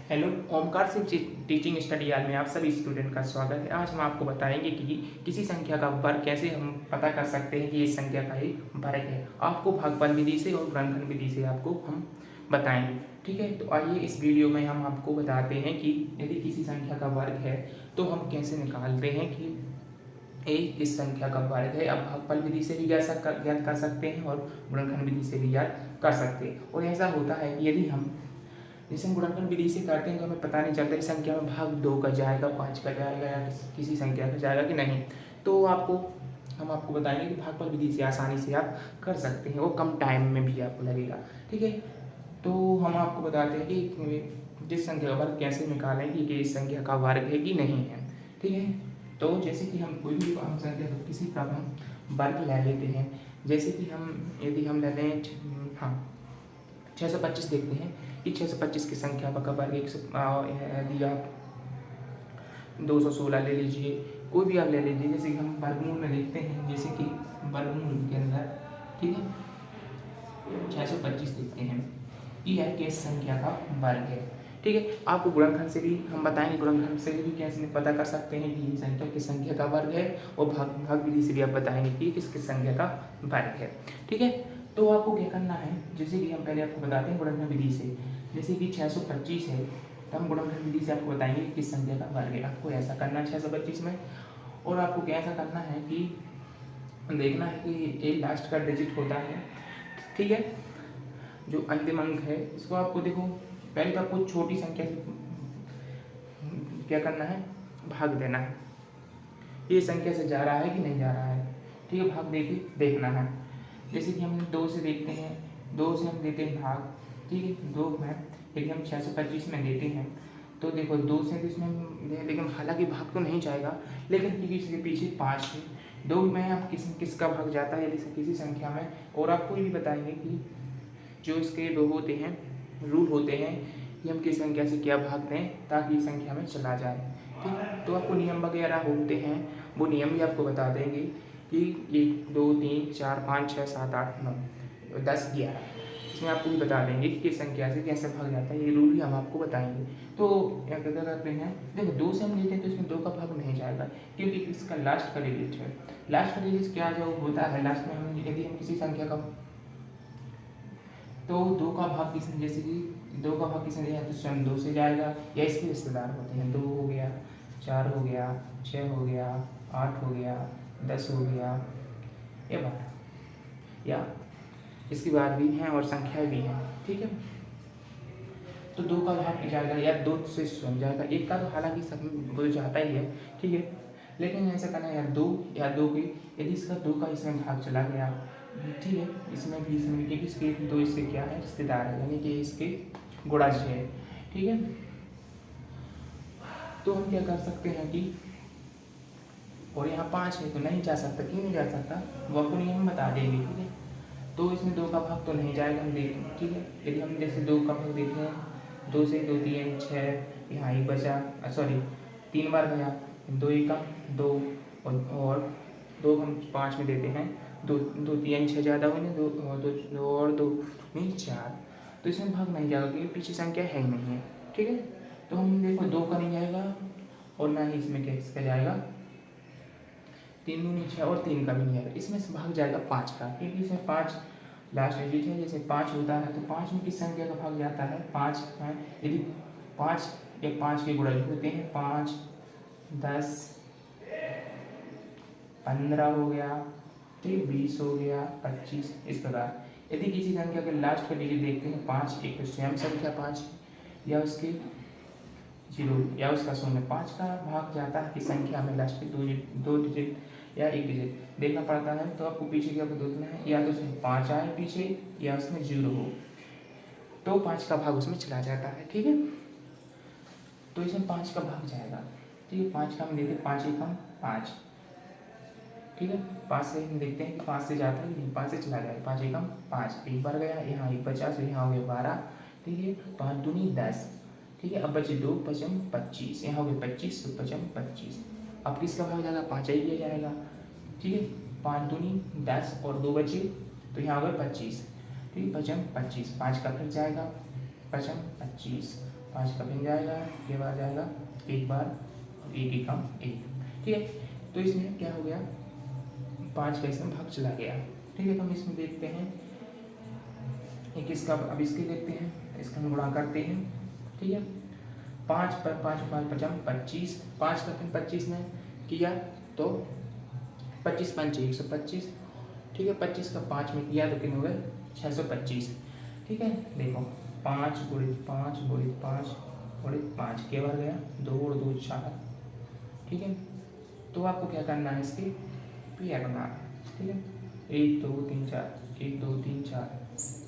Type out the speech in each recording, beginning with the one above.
Hello, Omkar Singh teaching study hall में आप सभी स्टूडेंट का स्वागत है। आज हम आपको बताएंगे कि किसी संख्या का वर्ग कैसे हम पता कर सकते हैं कि इस संख्या का ही वर्ग है। आपको भागफल विधि से और गुणनखंड विधि से आपको हम बताएंगे। ठीक है, तो आइए इस वीडियो में हम आपको बताते हैं कि यदि किसी संख्या का वर्ग है तो हम कैसे निकालते हैं कि इस संख्या का वर्ग है। अब भागफल विधि से भी ज्ञात कर सकते हैं और गुणनखंड विधि से भी ज्ञात कर सकते हैं। और ऐसा होता है कि यदि हम जैसे हम गुणनखंड विधि से करते हैं तो हमें पता नहीं चलता इस संख्या में भाग 2 का जाएगा, 5 का जाएगा या किसी संख्या का जाएगा कि नहीं। तो हम आपको बताएंगे कि भागफल विधि से आसानी से आप कर सकते हैं, वो कम टाइम में भी आपको लगेगा। ठीक है, तो हम आपको बताते हैं कि जिस संख्या का वर्ग कैसे निकालें कि इस संख्या का वर्ग है कि नहीं है। ठीक है, तो जैसे कि हम कोई भी हम संख्या का किसी का हम वर्ग ले लेते हैं। जैसे कि यदि हम ले लें 625 देखते हैं कि 625 की संख्या का वर्ग यदि आप 216 ले लीजिए, कोई भी आप ले लीजिए। जैसे कि हम वर्गमूल में देखते हैं, जैसे कि वर्गमूल के अंदर, ठीक है, 625 देखते हैं कि यह किस संख्या का वर्ग है। ठीक है, आपको गुणनखंड से भी हम बताएंगे, गुणनखंड से भी कैसे पता कर सकते हैं कि ये संख्या किस संख्या का वर्ग है, और भाग विधि से भी आप बताएंगे कि किस संख्या का वर्ग है। ठीक है, तो आपको क्या करना है, जैसे कि हम पहले आपको बताते हैं गुणनखंड विधि से। जैसे कि 625 है तो हम गुणनखंड विधि से आपको बताएंगे कि किस संख्या का वर्ग है। आपको ऐसा करना है 625 में, और आपको कैसा करना है कि देखना है कि एक लास्ट का डिजिट होता है। ठीक है, जो अंतिम अंक है इसको आपको देखो, पहले तो आपको छोटी संख्या से क्या करना है, भाग देना है। ये संख्या से जा रहा है कि नहीं जा रहा है। ठीक है, भाग देके देखना है। जैसे कि हम 2 से देखते हैं, 2 से हम देते हैं भाग। ठीक है, 2 में यदि हम 625 में देते हैं तो देखो 2 से तो इसमें लेकिन हालांकि भाग तो नहीं जाएगा, लेकिन क्योंकि इसके पीछे 5 है, 2 में आप किसका भाग जाता है यदि किसी संख्या में। और आपको ये भी बताएंगे कि जो इसके वो होते हैं, रूल होते हैं कि हम किस संख्या से क्या भाग दें ताकि संख्या में चला जाए। ठीक है, तो आपको नियम वगैरह होते हैं, वो नियम भी आपको बता देंगे कि 1 2 3 4 5 6 7 8 9 10 11, इसमें आपको भी बता देंगे कि किस संख्या से कैसे भाग जाता है। ये रूल भी हम आपको बताएंगे। तो क्या करते हैं, देखो 2 से हम लेते हैं तो इसमें 2 का भाग नहीं जाएगा, क्योंकि इसका लास्ट का डिजिट है। लास्ट का डिजिट क्या जो होता है, लास्ट में हम यदि हम किसी संख्या का तो 2 का भाग किसने, जैसे कि 2 का भाग किसने दिया तो स्वयं 2 से जाएगा या इसके रिश्तेदार होते हैं। 2 हो गया, 4 हो गया, 6 हो गया, 8 हो गया, 10 हो गया या 12, या इसके बाद भी हैं और संख्याएं भी हैं। ठीक है, तो 2 का भाग जाएगा या 2 से स्वयं जाएगा। 1 का तो हालांकि सब बोल जाता ही है। ठीक है, लेकिन ऐसा करना है यार 2 या 2 की, यदि इसका 2 का इसमें भाग चला गया, ठीक है, इसमें भी क्योंकि इसके 2 इसके क्या है, रिश्तेदार है, यानी कि इसके गुणाज है। ठीक है, तो हम क्या कर सकते हैं कि, और यहाँ 5 है तो नहीं जा सकता। क्यों नहीं जा सकता, वो आपको नहीं हम बता देंगे। ठीक है, तो इसमें 2 का भाग तो नहीं जाएगा, हम देखें। ठीक है, यदि हम जैसे 2 का भाग देते हैं, 2 से 2 3 6, यहाँ 1 बचा, सॉरी 3 बार गया, 2 1 2, और 2 हम 5 में देते हैं, 2 2 3 6 ज़्यादा हुई ना, 2 और 2 नहीं 4, तो इसमें भाग नहीं जाएगा क्योंकि पीछे संख्या है ही नहीं है। ठीक है, तो हम देखो 2 का नहीं जाएगा और ना ही इसमें क्या जाएगा, 3 दूनी 6 और 3 का भी नहीं आएगा। इसमें से भाग जाएगा 5 का, क्योंकि इसमें 5 लास्ट डिजिट है। जैसे 5 होता है तो 5 में किस संख्या का भाग जाता है, 5 है। यदि 5 या 5 के गुणज होते हैं, 5 10 15 हो गया, ठीक, 20 हो गया, 25, इस प्रकार। यदि किसी संख्या के लास्ट का डिजिट देखते हैं 5, एक तो स्वयं संख्या 5 या उसके 0 या उसका शून्य, 5 का भाग जाता है कि संख्या में लास्ट के 2 डिजिट या 1 डिजिट देखना पड़ता है। तो आपको पीछे क्या देखना है, या तो उसमें 5 आए पीछे या उसमें 0 हो, तो 5 का भाग उसमें चला जाता है। ठीक है, तो इसमें 5 का भाग जाएगा। ठीक है, 5 का हम देते 5 1 5। ठीक है, 5 से हम देखते हैं कि 5 से जाता है कि नहीं, 5 से चला जाएगा, 5 1 5, एक बार गया, यहाँ 1 बचा, तो यहाँ हो गया 12। ठीक है, 5 दूनी 10। ठीक है, अब बचे 2 पचम 25, यहाँ हो गया 25, तो पचम 25। अब किसका भाग जाएगा, 5 ही लिया जाएगा। ठीक है, 5 दूनी 10 और 2 बचे, तो यहाँ हो गया 25। ठीक है, पचम 25, 5 का फिर जाएगा, पचम 25, 5 का भिन्न जाएगा, के बार जाएगा एक बार, एक ही कम एक। ठीक है, तो इसमें क्या हो गया, 5 का इसमें भाग चला गया। ठीक है, तो हम इसमें देखते हैं एक इसका, अब इसके देखते हैं, इसका हम गुणा करते हैं। ठीक है, 5 पर 5 5 पचम 25, 5 का फिर 25 में किया तो 25 5 125। ठीक है, 25 का 5 में किया तो कितने हो गए 625। ठीक है, देखो 5 गुणित 5 गुणित 5 गुणित 5 के बार गया, 2 और 2 4। ठीक है, तो आपको क्या करना है, इसके पेयर बनाना है। ठीक है, 1 2 3 4, 1 2 3 4,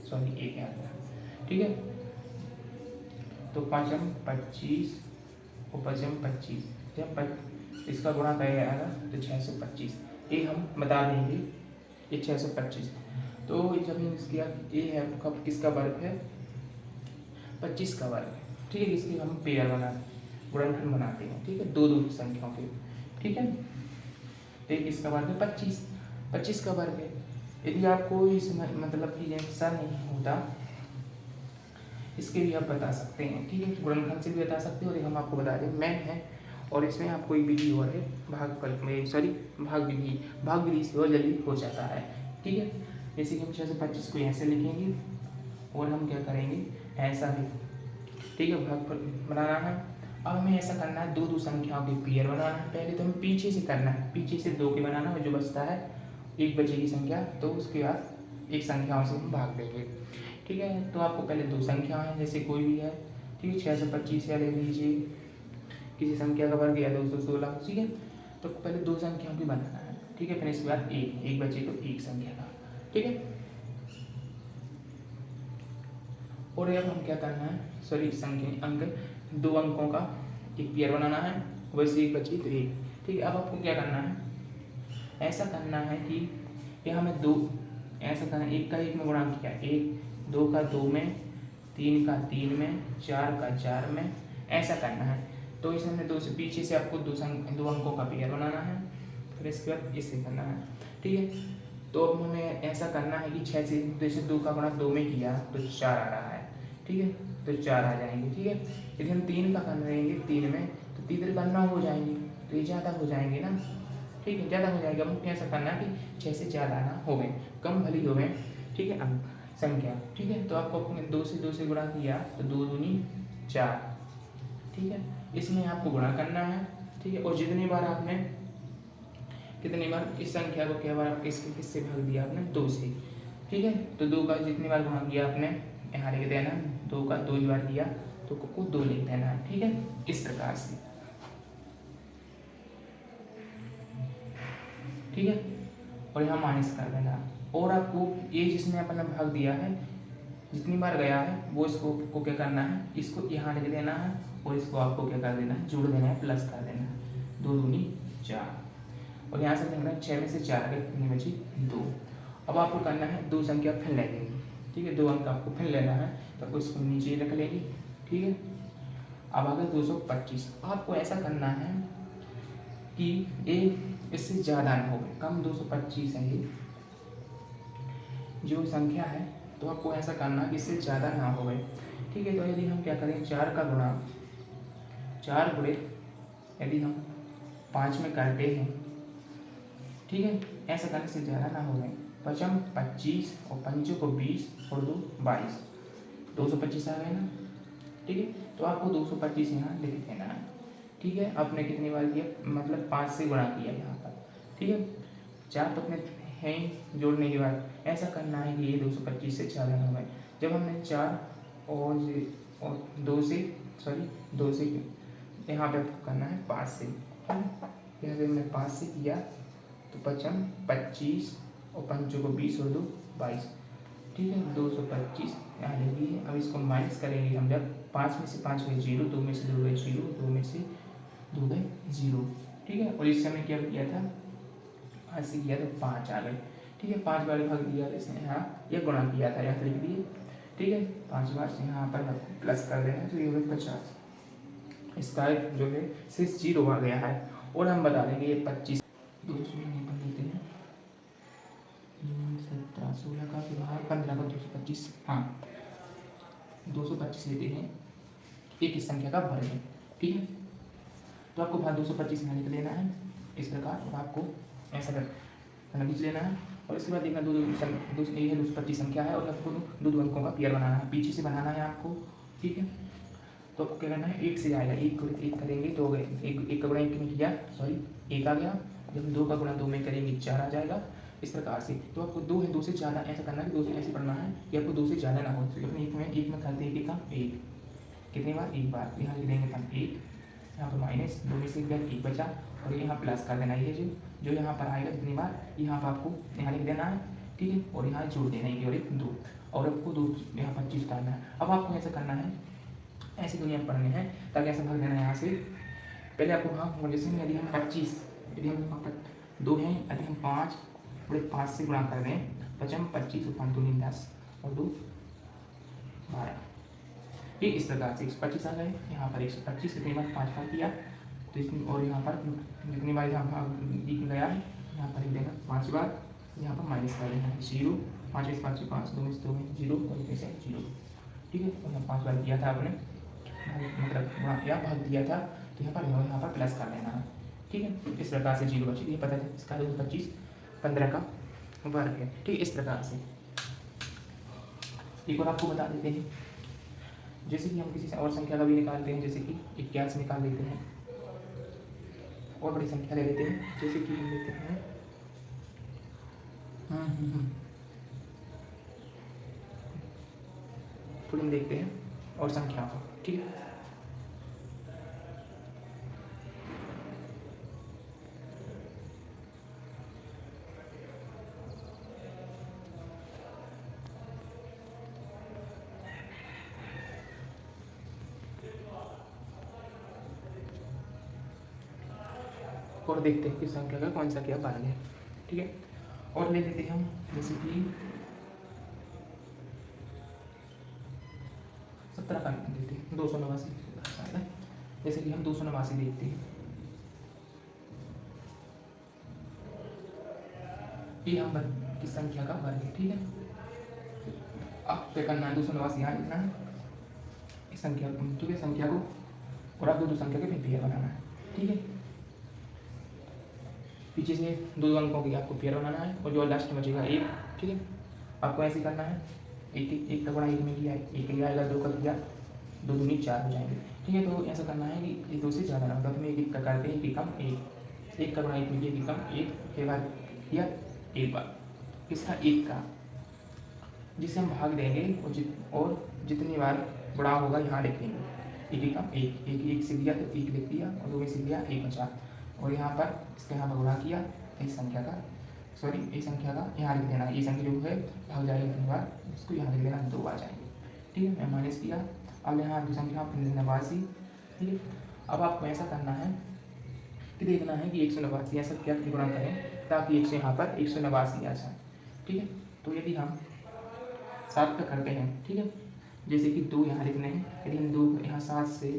सॉरी 1 आ गया। ठीक है, तो 5 25 और 5 25, जब इसका गुणा करेगा तो 625। ये हम बता देंगे ये 625। तो जब इसका ये है कब किसका वर्ग है, 25 का वर्ग है। ठीक है, इसके हम पेयर बनाते गुणनखंड बनाते हैं। ठीक है, दो दो संख्याओं के। ठीक है, तो किसका वर्ग है 25, 25 का वर्ग है। यदि आपको इस मतलब कि ऐसा नहीं होता, इसके भी आप बता सकते हैं। ठीक है, गुणनखंड से भी बता सकते हैं, और हम आपको बता दें मैथ है, और इसमें आपको एक विधि और है भाग विधि से और जल्दी हो जाता है। ठीक है, जैसे कि हम 625 को ऐसे लिखेंगे और हम क्या करेंगे ऐसा भी। ठीक है, भाग बनाना है। अब हमें ऐसा करना है, दो दो संख्याओं के पेयर बनाना है। पहले तो हमें पीछे से करना है, पीछे से 2 के बनाना है, जो बचता है एक बचेगी संख्या, तो उसके बाद एक संख्याओं से हम भाग देंगे। ठीक है, तो आपको पहले दो संख्या है, जैसे कोई भी है। ठीक है, 625 या ले लीजिए, किसी संख्या का वर्ग या 216। ठीक है, तो पहले दो संख्याओं की बनाना है। ठीक है, फिर इसके बाद एक बचे तो एक संख्या का। ठीक है, और अब हम क्या करना है, सॉरी संख्या अंक, दो अंकों का एक पेयर बनाना है, वैसे एक बची तो एक। ठीक है, अब आपको क्या करना है, ऐसा करना है कि यहाँ में दो, ऐसा करना है, एक का एक में गुणा किया, एक, 2 का 2 में, 3 का 3 में, 4 का 4 में, ऐसा करना है। तो इसमें दो से पीछे से आपको दो अंकों का पेयर बनाना है, फिर इसके बाद इससे करना है। ठीक है, तो अब हमें ऐसा करना है कि 6 से, जैसे 2 का गुणा 2 में किया तो 4 आ रहा है। ठीक है, तो 4 आ जाएंगे। ठीक है, यदि हम 3 का कर रहेंगे 3 में, तो 3 का 9 हो जाएंगे, तो ये ज़्यादा हो जाएंगे ना। ठीक है, ज़्यादा हो जाएगा। अब हमको ऐसा करना है कि 6 से ज़्यादा ना हो गए, कम भली हो गए। ठीक है, अंक संख्या। ठीक है, तो आपको अपने 2 से गुणा किया तो 2 दूनी 4। ठीक है, इसमें आपको गुणा करना है। ठीक है, और जितनी बार आपने कितनी बार इस संख्या को क्या बार इसके किससे भाग दिया आपने 2 से। ठीक है, तो 2 का जितनी बार गुणा किया आपने यहाँ लिख देना, 2 का 2 बार किया तो को 2 लिख देना है। ठीक है, इस प्रकार से। ठीक है, और यहाँ माइनस कर देना, और आपको ये जिसने अपना भाग दिया है जितनी बार गया है वो इसको को क्या करना है, इसको यहाँ लिख देना है, और इसको आपको क्या कर देना है, जोड़ देना है, प्लस कर देना है। 2 दूनी 4, और यहाँ से लिखना है 6 में से 4 गए, कितनी बची 2। अब आपको करना है दो संख्या फिर लेंगे। ठीक है, 2 अंक आपको फिर लेना है, तो इसको नीचे रख लेंगे। ठीक है, अब आगे 225। आपको ऐसा करना है कि एक इससे ज़्यादा ना हो, कम 225 है ये जो संख्या है, तो आपको ऐसा करना है कि इससे ज़्यादा ना हो। ठीक है, तो यदि हम क्या करें, 4 का गुणा 4 गुणित यदि हम 5 में करते हैं, ठीक है, ऐसा करने से ज़्यादा ना हो गए, 5 25 और 5 को 20 और 2 22, 225 आ गए ना। ठीक है, तो आपको 225 यहाँ लिख देना है। ठीक है, आपने कितनी बार किया, मतलब 5 से गुणा किया यहाँ पर। ठीक है, 4 तो अपने हैं जोड़ने के बाद ऐसा करना है कि ये 225 से ज़्यादा ना हो गए। जब हमने 4 और 2 से, सॉरी 2 से यहाँ पे करना है 5 से। यहाँ से हमने 5 से किया तो 5 25 और 5 को 20 और 2 22। ठीक है, 225 यहाँ ले लिए। अब इसको माइनस करेंगे हम, जब 5 में से 5 गए 0, 2 में से 2 गए 0, 2 में से 2 गए 0। ठीक है, और इस समय क्या किया था, 5 से किया तो 5 आ गए। ठीक है, 5 बार भाग दिया था इसने, यहाँ यह गुणा किया था, यहाँ लिख दिए। ठीक है, 5 बार से यहाँ पर प्लस कर देना, तो ये हो 50। इसका जो है सिर्फ 0 आ गया है, और हम बता देंगे ये 25 200 नहीं पढ़ लेते हैं, 17 16 का फिर 15 का 225, हाँ 225 लेते हैं। ये किस संख्या का वर्ग है। ठीक है, तो आपको भाग 225 यहाँ लिख लेना है इस प्रकार, और आपको ऐसा कर लिख लेना है। और इसके बाद देखना ये है 225 संख्या है, और आपको दो अंकों का पेयर बनाना है, पीछे से बनाना है आपको। ठीक है, तो आपको क्या करना है, एक से आएगा, एक करेंगे तो हो गए, एक का गुणा एक में किया, सॉरी एक आ गया, जब हम 2 का गुणा 2 में करेंगे 4 आ जाएगा, इस प्रकार से। तो आपको 2 है, 2 से ज़्यादा ऐसा करना है, 2 से ऐसे पढ़ना है कि आपको 2 से ज़्यादा ना हो। तो अपने एक में करते हैं कि काम एक, कितनी बार, एक बार, यहाँ लिख देंगे हम एक, यहाँ पर माइनस 2 में से एक बचा, और यहाँ प्लस कर देना, ये जो यहाँ पर आएगा जितनी बार, यहाँ पर आपको यहाँ लिख देना है। ठीक है, और यहाँ जोड़ देना है, और एक 2, और आपको 2 यहाँ 25 करना है। अब आपको ऐसा करना है, ऐसी दुनिया में पढ़ने हैं, ताकि ऐसा भाग देना है यहाँ से। पहले आपको भाग, जैसे यदि हम 25, यदि हम 2 हैं, यदि हम 5 बड़े 5 से गुणा कर दें, 55 25 और 5 2 10 और 2 12, ये इस प्रकार से 125 आ गए। यहाँ पर 125 कितनी बार 5 बार किया, तो इसमें, और यहाँ पर जितनी बार यहाँ गया है, यहाँ पर लिख देगा 5 बार, यहाँ पर माइनस कर देना है 0, 5 से 5 से 5, 2 में से 2 में 0, और इतने से 0। ठीक है, तो यहाँ 5 बार किया था आपने, मतलब गुणा किया, भाग दिया था, तो यहाँ पर प्लस कर देना है। ठीक है, इस प्रकार से 0 बची, ये पता है इसका 225 15 का वर्ग है। ठीक है, इस प्रकार से। एक और आपको बता देते हैं, जैसे कि हम किसी से और संख्या का भी निकालते हैं, जैसे कि 81 निकाल लेते हैं, और बड़ी संख्या ले लेते हैं, जैसे कि हम लेते हैं थोड़ी हम देखते हैं और संख्या को। ठीक है, और देखते हैं कि संख्या का कौन सा क्या वर्ग है। ठीक है, और ले लेते हैं हम, जैसे कि 17 का देते हैं, 289, जैसे कि हम 289 देखते हैं, ये हम वर्ग की संख्या का वर्ग है। ठीक है, अब क्या करना है, 289 यहाँ लिखना है इस संख्या को, ठीक है, संख्या को, और आप दो संख्या के फिर पेयर बनाना है। ठीक है, पीछे से 2 अंकों की आपको पेयर बनाना है, और जो लास्ट में बचेगा 1। ठीक है, आपको ऐसे करना है, एक का गुणा 1 में किया, 1 ही आएगा, 2 का किया, 2 दूनी 4 हो जाएंगे। ठीक है, तो ऐसा करना है कि ये 2 से ज़्यादा ना हो, तो एक का करते हैं कि कम 1 का गुणा 1 में किया कि कम 1 के बाद किया एक बार, इसका 1 का, जिसे हम भाग देंगे, और जितनी बार बड़ा होगा यहाँ लिख देंगे, 1 कम 1 से दिया तो 1 लिख दिया, और 2 में से दिया 1 बचा, और यहाँ पर इसके यहाँ पर गुणा किया, इस संख्या का, सॉरी इस संख्या का यहाँ लिख देना, ये संख्या जो है भाग जाएगी इतनी बार, इसको यहाँ लिख देना, 2 आ जाएंगे। ठीक है, मैं माइनस किया, अब यहाँ दो संख्या 89। ठीक है, अब आपको ऐसा करना है कि देखना है कि 189 ऐसा क्या गुणा करें ताकि 100 यहाँ पर 189 आ जाए। ठीक है, तो यदि हम 7 का करते हैं, ठीक है, जैसे कि 2 यहाँ लिखने हैं, यदि हम 2 यहाँ 7 से,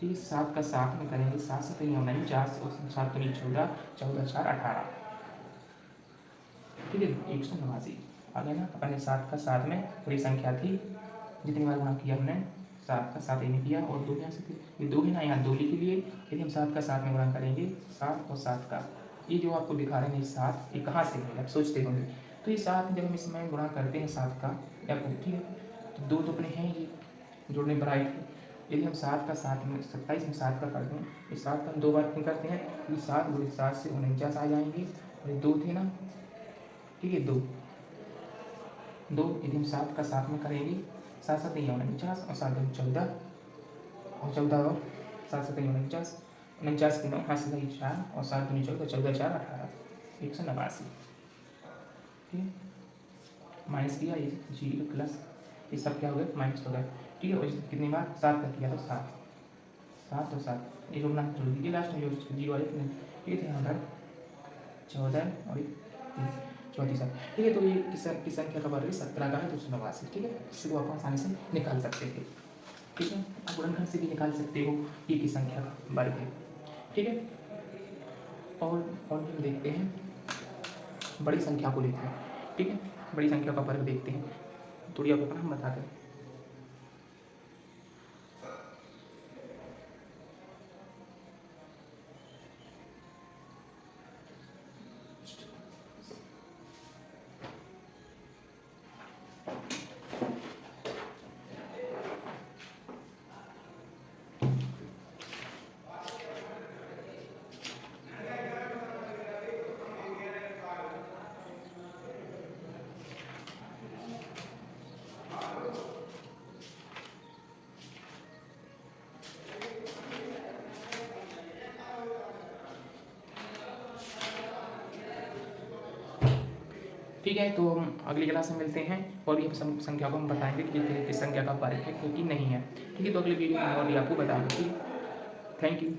ठीक है, 7 का 7 में करेंगे, 7 से कहीं होना नहीं, 4 से 7 तो नहीं, 14, 14 4 18। ठीक है, 189 आ गया ना। अपने 7 का 7 में पूरी संख्या थी, जितनी बार गुणा किया हमने, 7 का 7 में किया, और 2 यहाँ से ये 2 है ना, यहाँ 2 लिख लिए। यदि हम 7 का 7 में गुणा करेंगे, 7 और 7 का, ये जो आपको दिखा रहे हैं 7, ये कहाँ से है आप सोचते होंगे, तो ये 7 जब हम इसमें गुणा करते हैं 7 का, या ठीक है, तो 2 तो अपने हैं ये जोड़ने बराइट। यदि हम 7 का 7 में 27 में 7 का करते हैं, इस 7 का हम 2 बार क्यों करते हैं, क्योंकि 7 गुणे 7 से 49 आ जाएंगे, और ये 2 थे ना, ठीक है, 2 यदि हम 7 का 7 में करेंगे, 7 7 49, और 7 14, और 14 और 7 7 49, 49 के 9 हाथ से 4, और 7 दूनी 14, 14 4 18, 189। ठीक है, माइनस किया, ये 0 प्लस, ये सब क्या हो गया, माइनस हो गया। ठीक है, और कितनी बार 7 का किया तो 7 और 7, ये जोड़ना जोड़ दीजिए लास्ट में, जो 0 आए। ठीक है, यहाँ पर 14 और 34। ठीक है, तो ये किस संख्या का वर्ग 17 का है, 289। ठीक है, इसको आप आसानी से निकाल सकते थे। ठीक है, आप गुणनखंड से भी निकाल सकते हो, ये किस संख्या का वर्ग है। ठीक है, और हम देखते हैं बड़ी संख्या को लेते हैं। ठीक है, बड़ी संख्या का वर्ग देखते हैं, थोड़ी आप अपना हम बताते हैं। ठीक है, तो हम अगली क्लास में मिलते हैं और ये संख्या को हम बताएंगे कि ये किस संख्या का वर्ग है कि नहीं है। ठीक है, तो अगली वीडियो में और ये आपको बताएंगे। ठीक है, थैंक यू।